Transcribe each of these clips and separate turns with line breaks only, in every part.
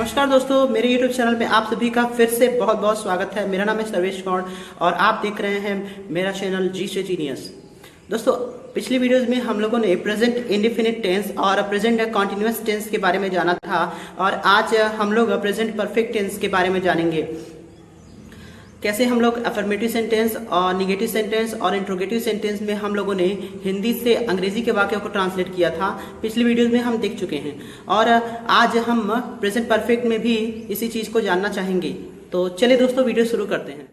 नमस्कार दोस्तों, मेरे YouTube चैनल में आप सभी का फिर से बहुत बहुत स्वागत है। मेरा नाम है सर्वेश गौड़ और आप देख रहे हैं मेरा चैनल जी से जीनियस। दोस्तों, पिछली वीडियोस में हम लोगों ने प्रेजेंट इंडेफिनिट टेंस और प्रेजेंट कॉन्टिन्यूअस टेंस के बारे में जाना था और आज हम लोग प्रेजेंट परफेक्ट टेंस के बारे में जानेंगे। कैसे हम लोग अफर्मेटिव सेंटेंस और निगेटिव सेंटेंस और इंट्रोगेटिव सेंटेंस में हम लोगों ने हिंदी से अंग्रेजी के वाक्यों को ट्रांसलेट किया था, पिछली वीडियोस में हम देख चुके हैं और आज हम प्रेजेंट परफेक्ट में भी इसी चीज़ को जानना चाहेंगे। तो चलिए दोस्तों, वीडियो शुरू करते हैं।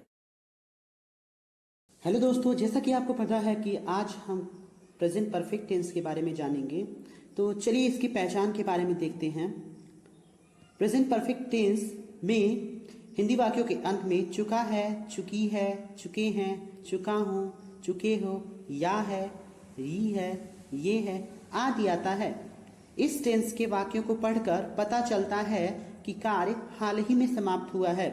हेलो दोस्तों, जैसा कि आपको पता है कि आज हम प्रेजेंट परफेक्ट टेंस के बारे में जानेंगे, तो चलिए इसकी पहचान के बारे में देखते हैं। प्रेजेंट परफेक्ट टेंस में हिंदी वाक्यों के अंत में चुका है, चुकी है, चुके हैं, चुका हूँ, चुके हो, या है, री है, ये है आदि आता है। इस टेंस के वाक्यों को पढ़कर पता चलता है कि कार्य हाल ही में समाप्त हुआ है।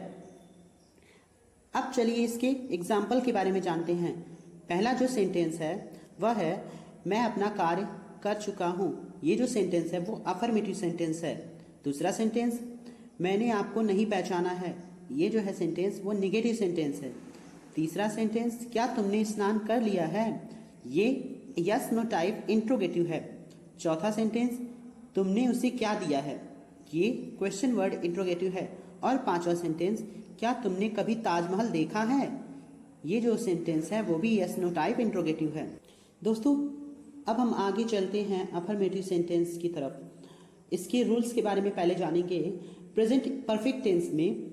अब चलिए इसके एग्जाम्पल के बारे में जानते हैं। पहला जो सेंटेंस है वह है मैं अपना कार्य कर चुका हूँ। ये जो सेंटेंस है वो अफर्मेटिव सेंटेंस है। दूसरा सेंटेंस मैंने आपको नहीं पहचाना है, ये जो है सेंटेंस वो निगेटिव सेंटेंस है। तीसरा सेंटेंस क्या तुमने स्नान कर लिया है, ये यस नो टाइप इंट्रोगेटिव है। चौथा सेंटेंस तुमने उसे क्या दिया है, ये क्वेश्चन वर्ड इंट्रोगेटिव है। और पांचवा सेंटेंस क्या तुमने कभी ताजमहल देखा है, ये जो सेंटेंस है वो भी यस नो टाइप इंट्रोगेटिव है। दोस्तों, अब हम आगे चलते हैं अफर्मेटिव सेंटेंस की तरफ। इसके रूल्स के बारे में पहले जानेंगे। प्रेजेंट परफेक्ट टेंस में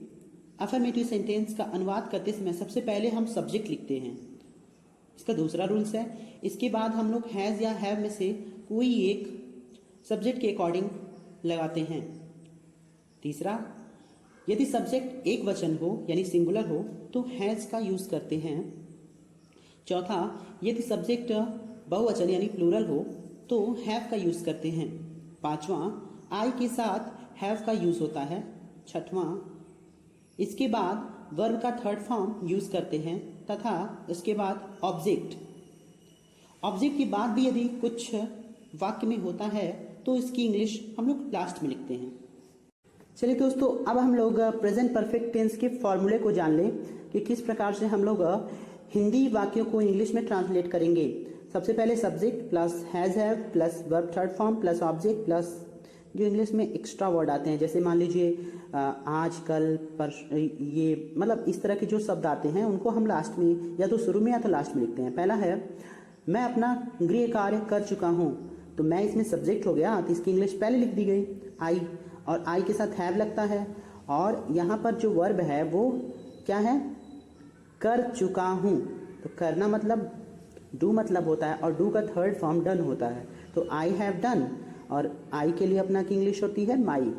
अफर्मेटिव सेंटेंस का अनुवाद करते समय सबसे पहले हम सब्जेक्ट लिखते हैं। इसका दूसरा रूल्स है, इसके बाद हम लोग हैज़ या हैव में से कोई एक सब्जेक्ट के अकॉर्डिंग लगाते हैं। तीसरा, यदि सब्जेक्ट एक वचन हो यानी सिंगुलर हो तो हैज़ का यूज करते हैं। चौथा, यदि सब्जेक्ट बहुवचन यानी प्लूरल हो तो हैव का यूज करते हैं। पांचवा, आई के साथ हैव का यूज होता है। छठवां, इसके बाद वर्ब का थर्ड फॉर्म यूज करते हैं तथा इसके बाद ऑब्जेक्ट के बाद भी यदि कुछ वाक्य में होता है तो इसकी इंग्लिश हम लोग लास्ट में लिखते हैं। चलिए दोस्तों, अब हम लोग प्रेजेंट परफेक्ट टेंस के फॉर्मूले को जान लें कि किस प्रकार से हम लोग हिंदी वाक्यों को इंग्लिश में ट्रांसलेट करेंगे। सबसे पहले subject plus has have plus verb third form plus object plus जो इंग्लिश में एक्स्ट्रा वर्ड आते हैं, जैसे मान लीजिए आज, कल, ये मतलब इस तरह के जो शब्द आते हैं उनको हम लास्ट में या तो शुरू में या तो लास्ट में लिखते हैं। पहला है मैं अपना गृह कार्य कर चुका हूँ, तो मैं इसमें सब्जेक्ट हो गया तो इसकी इंग्लिश पहले लिख दी गई आई, और आई के साथ हैव लगता है। और यहाँ पर जो वर्ब है वो क्या है, कर चुका हूँ। तो करना मतलब डू मतलब होता है और डू का थर्ड फॉर्म डन होता है। तो आई हैव डन, और आई के लिए अपना की इंग्लिश होती है माई।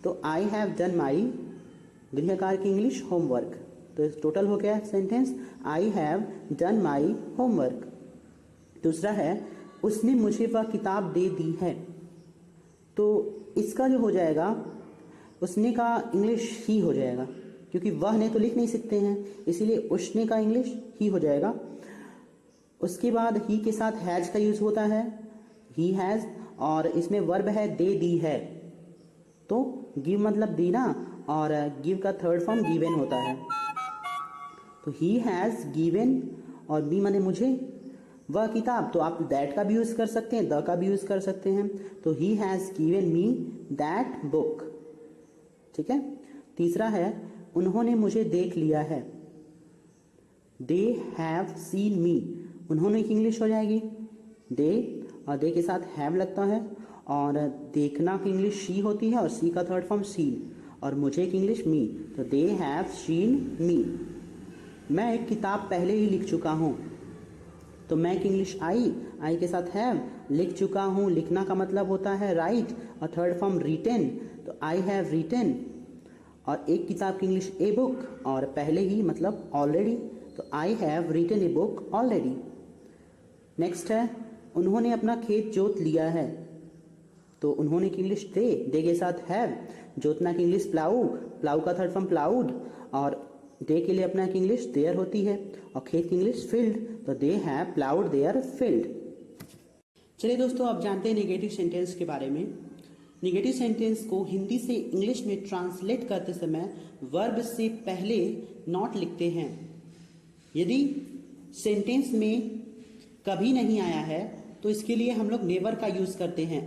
तो आई हैव डन माई गृह कार्य की इंग्लिश होमवर्क। तो टोटल हो गया sentence I have done my homework. दूसरा है उसने मुझे वह किताब दे दी है, तो इसका जो हो जाएगा उसने का इंग्लिश ही हो जाएगा, क्योंकि वह ने तो लिख नहीं सकते हैं, इसीलिए उसने का इंग्लिश ही हो जाएगा। उसके बाद ही के साथ हैज का यूज होता है, ही हैज, और इसमें वर्ब है दे दी है। तो गिव मतलब देना और गिव का थर्ड फॉर्म गिवन होता है। तो ही हैज गिवन और बी माने मुझे वह किताब, तो आप दैट का भी यूज कर सकते हैं, द का भी यूज कर सकते हैं। तो he has given me that book. ठीक है। तीसरा है उन्होंने मुझे देख लिया है, दे हैव सीन मी। उन्होंने की इंग्लिश हो जाएगी दे, और दे के साथ हैव लगता है, और देखना की इंग्लिश शी होती है और सी का थर्ड फॉर्म सीन, और मुझे की इंग्लिश मी। तो दे हैव सीन मी। मैं एक किताब पहले ही लिख चुका हूँ, तो मैं की इंग्लिश आई के साथ हैव, लिख चुका हूँ, लिखना का मतलब होता है राइट, और थर्ड फॉर्म रिटेन, तो आई हैव रिटेन। और एक किताब की इंग्लिश ए बुक, और पहले ही मतलब ऑलरेडी, तो I have retain a book already. Next है उन्होंने अपना खेत जोत लिया है, तो उन्होंने की इंग्लिश दे के साथ हैव, जोतना की इंग्लिश प्लाऊ, प्लाऊ का थर्ड फॉर्म प्लाउड, और दे के लिए अपना की इंग्लिश देयर होती है, और खेत की इंग्लिश फील्ड, तो they have ploughed their field. चलिए दोस्तों, अब जानते हैं नेगेटिव सेंटेंस के बारे में। निगेटिव सेंटेंस को हिंदी से इंग्लिश में ट्रांसलेट करते समय वर्ब से पहले नॉट लिखते हैं। यदि सेंटेंस में कभी नहीं आया है तो इसके लिए हम लोग नेवर का यूज करते हैं,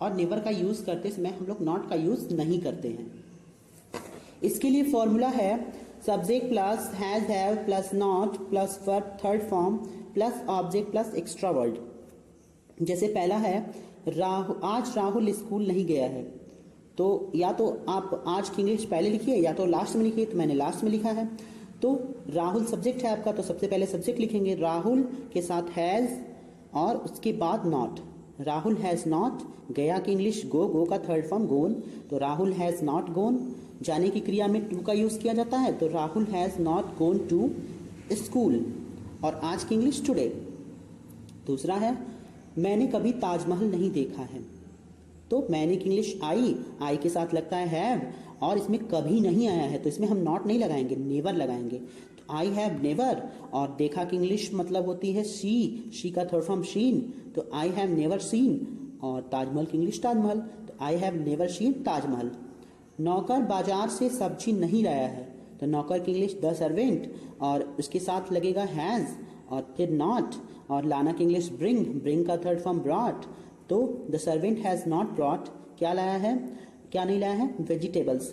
और नेवर का यूज करते समय हम लोग नॉट का यूज नहीं करते हैं। इसके लिए फॉर्मूला है subject plus has have plus not plus verb third form plus object plus extra word. जैसे पहला है आज राहुल स्कूल नहीं गया है, तो या तो आप आज की इंग्लिश पहले लिखिए या तो लास्ट में लिखिए, तो मैंने लास्ट में लिखा है। तो राहुल सब्जेक्ट है आपका, तो सबसे पहले सब्जेक्ट लिखेंगे, राहुल के साथ हैज और उसके बाद नॉट। राहुल हैज नॉट, गया की इंग्लिश गो का थर्ड फॉर्म गोन, तो राहुल हैज नॉट गोन। जाने की क्रिया में टू का यूज किया जाता है, तो Rahul has not gone to school, और आज की इंग्लिश टुडे। दूसरा है मैंने कभी ताजमहल नहीं देखा है, तो मैंने की इंग्लिश आई के साथ लगता है हैव, और इसमें कभी नहीं आया है तो इसमें हम नॉट नहीं लगाएंगे, नेवर लगाएंगे। तो आई हैव नेवर, और देखा की इंग्लिश मतलब होती है शी का थर्ड फॉर्म शीन, तो आई हैव नेवर सीन, और ताजमहल की इंग्लिश ताजमहल, तो I have never seen Taj Mahal. नौकर बाजार से सब्जी नहीं लाया है, तो नौकर की इंग्लिश द सर्वेंट, और उसके साथ लगेगा हैज और फिर नॉट, और लाना की इंग्लिश ब्रिंग का थर्ड फॉर्म ब्रॉट, तो the servant has not brought, क्या लाया है, क्या नहीं लाया है, वेजिटेबल्स,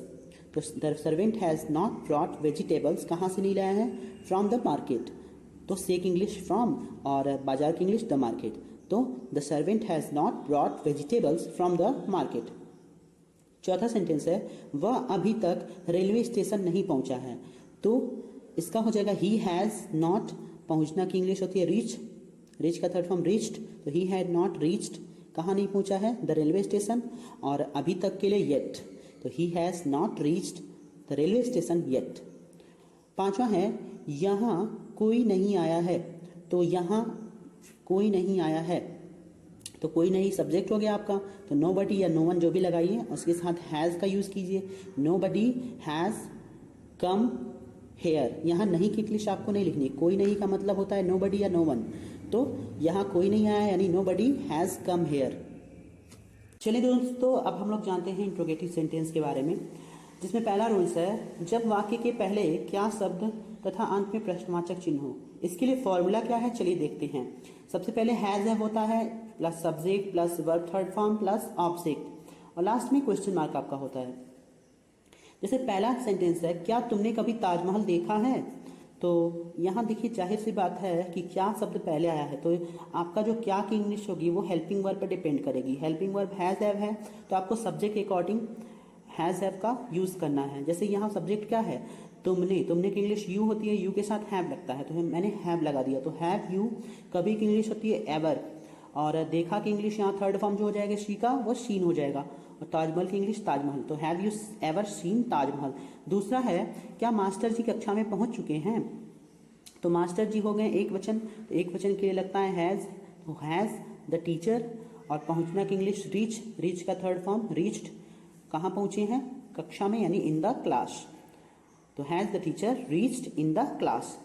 तो the servant has not brought vegetables, कहाँ से नहीं लाया है, फ्रॉम द मार्केट, तो से की इंग्लिश फ्रॉम और बाजार की इंग्लिश द मार्केट, तो the servant has not brought vegetables from the market. चौथा सेंटेंस है वह अभी तक रेलवे स्टेशन नहीं पहुंचा है, तो इसका हो जाएगा ही हैज नॉट, पहुंचना की इंग्लिश होती है रीच का थर्ड फॉर्म रीच्ड, तो ही हैड नॉट रीच्ड, कहाँ नहीं पहुंचा है, द रेलवे स्टेशन, और अभी तक के लिए येट, तो he has not reached the railway station yet. पांचवा है यहाँ कोई नहीं आया है, तो यहाँ कोई नहीं आया है, तो कोई नहीं सब्जेक्ट हो गया आपका, तो नोबडी या नो वन जो भी लगाइए, उसके साथ हैज का यूज कीजिए, नोबडी हैज कम हेयर। यहाँ नहीं की इंग्लिश आपको नहीं लिखनी, कोई नहीं का मतलब होता है नोबडी या नो वन, तो यहाँ कोई नहीं आया यानी नोबडी हैज कम हेयर। चलिए दोस्तों, अब हम लोग जानते हैं इंट्रोगेटिव सेंटेंस के बारे में, जिसमें पहला रूल्स है जब वाक्य के पहले क्या शब्द तथा अंत में प्रश्नवाचक चिन्ह हो। इसके लिए फॉर्मूला क्या है, चलिए देखते हैं। सबसे पहले हैज होता है plus subject plus verb third form plus object, और लास्ट में क्वेश्चन मार्क आपका होता है। जैसे पहला सेंटेंस है क्या तुमने कभी ताजमहल देखा है, तो यहाँ देखिए जाहिर सी बात है कि क्या शब्द पहले आया है, तो आपका जो क्या की इंग्लिश होगी वो हेल्पिंग वर्ब पर डिपेंड करेगी। हेल्पिंग वर्ब हैज हैव है, तो आपको सब्जेक्ट के अकॉर्डिंग हैज हैव का यूज करना है। जैसे यहाँ सब्जेक्ट क्या है, तुमने की इंग्लिश यू होती है, यू के साथ हैव लगता है, तो मैंने हैव लगा दिया, तो हैव यू। कभी की इंग्लिश होती है एवर, और देखा की इंग्लिश यहाँ थर्ड फॉर्म जो हो जाएगा शी का, वो शीन हो जाएगा, और ताजमहल की इंग्लिश ताजमहल, तो have you ever seen Taj Mahal. दूसरा है क्या मास्टर जी कक्षा में पहुंच चुके हैं, तो मास्टर जी हो गए एक वचन, तो एक वचन के लिए लगता है हैज, तो हैज द टीचर, और पहुंचना की इंग्लिश रीच का थर्ड फॉर्म रीच्ड, कहाँ पहुंचे हैं, कक्षा में यानी इन द क्लास, तो has the teacher reached in the class.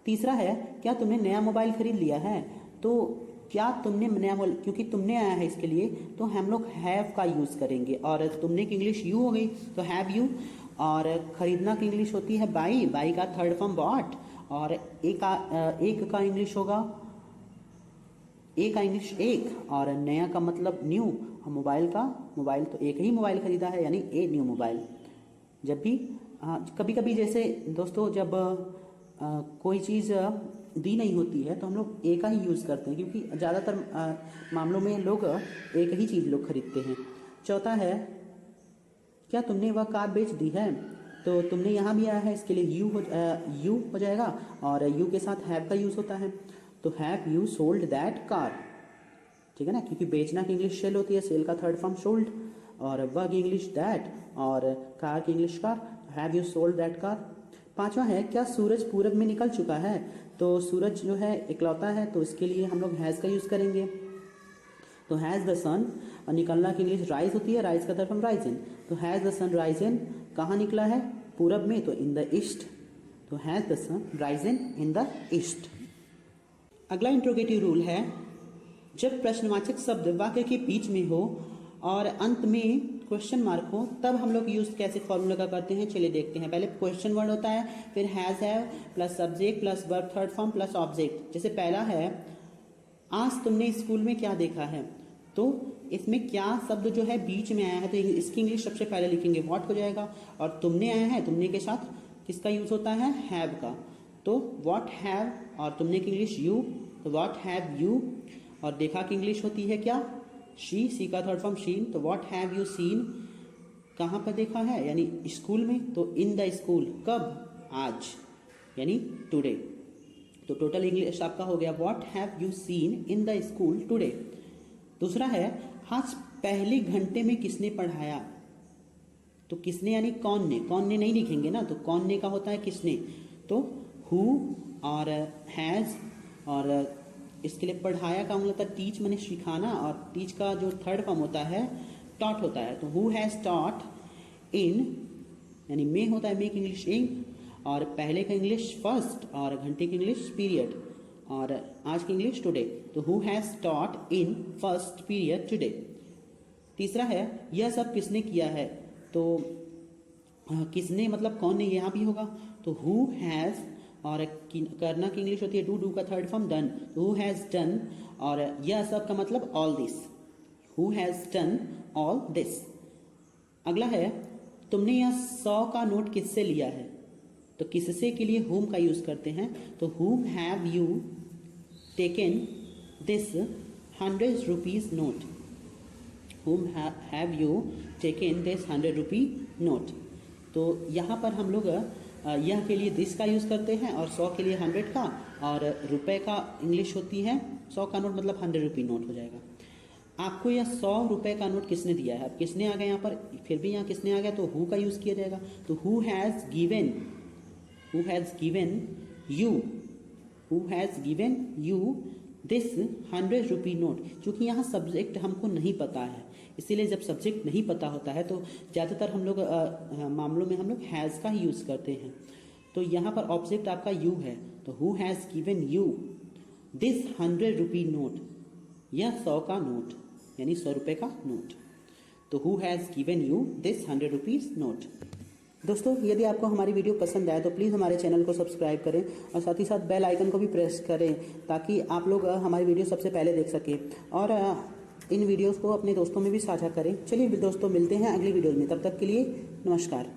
तीसरा है क्या तुमने नया मोबाइल खरीद लिया है, तो क्या तुमने नया मोबाइल, क्योंकि तुमने आया है इसके लिए तो हम लोग हैव का यूज करेंगे, और तुमने की इंग्लिश यू हो गई तो हैव यू, और खरीदना की इंग्लिश होती है बाई का थर्ड फॉर्म बॉट, और एक का इंग्लिश होगा इंग्लिश एक, और नया का मतलब न्यू, और मोबाइल तो एक ही मोबाइल खरीदा है यानी ए न्यू मोबाइल। जब भी कभी कभी जैसे दोस्तों जब कोई चीज़ दी नहीं होती है तो हम लोग ए का ही यूज़ करते हैं, क्योंकि ज़्यादातर मामलों में लोग एक ही चीज़ लोग खरीदते हैं। चौथा है क्या तुमने वह कार बेच दी है, तो तुमने यहाँ भी आया है, इसके लिए यू हो जाएगा, और यू के साथ हैव का यूज़ होता है, तो have you sold that car, ठीक है ना, क्योंकि बेचना की इंग्लिश सेल होती है, सेल का थर्ड फॉर्म सोल्ड, और वह की इंग्लिश दैट, और कार की English car, have you sold that car. पांचवा है क्या सूरज पूरब में निकल चुका है, तो सूरज जो है इकलौता है, तो इसके लिए हम लोग हैज़ का यूज़ करेंगे, तो हैज़ द सन, और निकलना की इंग्लिश राइज होती है, राइज का तरफ हम राइज इन, तो has the sun rise in, कहाँ निकला है, पूरब में, तो इन द ईस्ट, तो has the sun rise in the east. अगला इंट्रोगेटिव रूल है जब प्रश्नवाचक शब्द वाक्य के बीच में हो और अंत में क्वेश्चन मार्क हो, तब हम लोग यूज कैसे फॉर्मूला का करते हैं चलिए देखते हैं। पहले क्वेश्चन वर्ड होता है, फिर has have plus subject plus verb third form plus object. जैसे पहला है आज तुमने स्कूल में क्या देखा है, तो इसमें क्या शब्द जो है बीच में आया है तो इसकी इंग्लिश सबसे पहले लिखेंगे व्हाट हो जाएगा। और तुमने आया है, तुमने के साथ किसका यूज होता है, हैव का, तो व्हाट हैव, और तुमने की इंग्लिश यू, तो व्हाट हैव यू। और देखा की इंग्लिश होती है क्या, शी, सी का थर्ड फॉर्म शीन, तो व्हाट हैव यू सीन, कहाँ पर देखा है यानी स्कूल में, तो इन द स्कूल, कब, आज यानी टुडे। तो टोटल इंग्लिश आपका हो गया what have you seen in the school today. दूसरा है आज पहले घंटे में किसने पढ़ाया, तो किसने यानी कौन ने, कौन ने नहीं लिखेंगे ना, तो कौन ने का होता है किसने, तो हु और हैज, और इसके लिए पढ़ाया का मतलब होता है टीच मैंने सिखाना, और टीच का जो थर्ड फॉर्म होता है टॉट होता है, तो हु हैज टॉट इन यानी मे होता है मेक इंग्लिश इन, और पहले का इंग्लिश फर्स्ट और घंटे की इंग्लिश पीरियड, और आज की इंग्लिश टुडे, तो who has taught in first period today. तीसरा है यह सब किसने किया है, तो किसने मतलब कौन ने यहाँ भी होगा, तो हु हैज, और करना की इंग्लिश होती है डू, डू का third form done, who has done, और यह सब का मतलब all this, who has done all this. अगला है तुमने यह 100 का नोट किससे लिया है, तो किससे के लिए whom का यूज करते हैं, तो whom have you taken this 100 rupees note, whom have you taken this 100 rupee note। तो यहाँ पर हम लोग यह के लिए दिस का यूज करते हैं, और 100 के लिए 100 का, और रुपए का इंग्लिश होती है 100 का नोट मतलब 100 रुपी नोट हो जाएगा। आपको यह 100 रुपए का नोट किसने दिया है, अब किसने आ गया यहाँ पर, फिर भी यहाँ किसने आ गया, तो हु का यूज किया जाएगा, तो who has given, who has given you, who has given you this 100 rupee note। चूंकि यहाँ सब्जेक्ट हमको नहीं पता है, इसीलिए जब सब्जेक्ट नहीं पता होता है तो ज़्यादातर हम लोग मामलों में हम लोग हैज़ का ही यूज़ करते हैं। तो यहाँ पर ऑब्जेक्ट आपका you है, तो who has given you this 100 rupee note, यह 100 का नोट यानी 100 रुपए का नोट, तो who has given you this 100 rupees note। दोस्तों यदि आपको हमारी वीडियो पसंद आए तो प्लीज़ हमारे चैनल को सब्सक्राइब करें, और साथ ही साथ बेल आइकन को भी प्रेस करें ताकि आप लोग हमारी वीडियो सबसे पहले देख सकें, और इन वीडियोस को अपने दोस्तों में भी साझा करें। चलिए दोस्तों मिलते हैं अगली वीडियो में, तब तक के लिए नमस्कार।